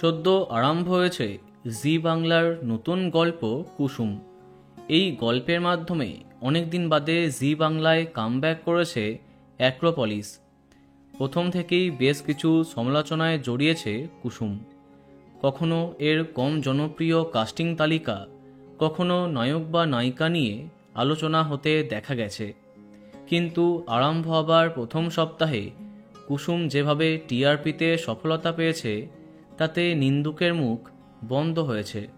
সদ্য আরম্ভ হয়েছে জি বাংলার নতুন গল্প কুসুম। এই গল্পের মাধ্যমে অনেকদিন বাদে জি বাংলায় কামব্যাক করেছে অ্যাক্রোপলিস। প্রথম থেকেই বেশ কিছু সমালোচনায় জড়িয়েছে কুসুম। কখনো এর কম জনপ্রিয় কাস্টিং তালিকা, কখনো নায়ক বা নায়িকা নিয়ে আলোচনা হতে দেখা গেছে। কিন্তু আরম্ভ হবার প্রথম সপ্তাহে কুসুম যেভাবে টিআরপিতে সফলতা পেয়েছে তাতে নিন্দুকের মুখ বন্ধ হয়েছে।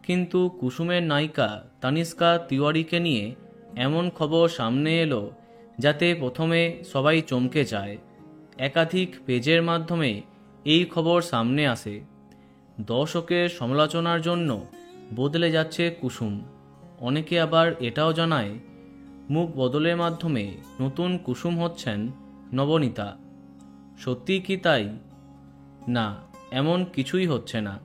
কিন্তু কুসুমের নায়িকা তানিষ্কা তিওয়ারিকে নিয়ে এমন খবর সামনে এলো যাতে প্রথমে সবাই চমকে যায়। একাধিক পেজের মাধ্যমে এই খবর সামনে আসে। দর্শকের সমালোচনার জন্য বদলে যাচ্ছে কুসুম। অনেকে আবার এটাও জানায় মুখ বদলের মাধ্যমে নতুন কুসুম হচ্ছেন নবনীতা। সত্যি কি তাই? না, এমন কিছুই হচ্ছে না।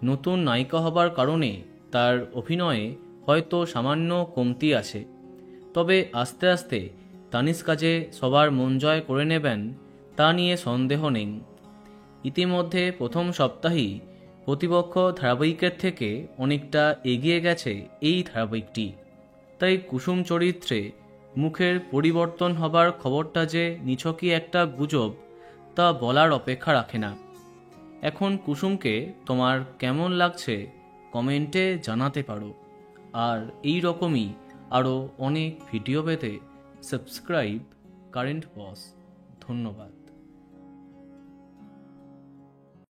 নতুন নায়িকা হবার কারণে তার অভিনয়ে হয়তো সামান্য কমতি আছে, তবে আস্তে আস্তে তানিষ্কা যে সবার মন জয় করে নেবেন তা নিয়ে সন্দেহ নেই। ইতিমধ্যে প্রথম সপ্তাহেই প্রতিপক্ষ ধারাবাহিকের থেকে অনেকটা এগিয়ে গেছে এই ধারাবাহিকটি। তাই কুসুম চরিত্রে মুখের পরিবর্তন হবার খবরটা যে নিছকই একটা গুজব তা বলার অপেক্ষা রাখে না। এখন কুসুমকে তোমার কেমন লাগছে কমেন্টে জানাতে পারো। আর এই রকমই আরও অনেক ভিডিও পেতে সাবস্ক্রাইব কারেন্ট বস। ধন্যবাদ।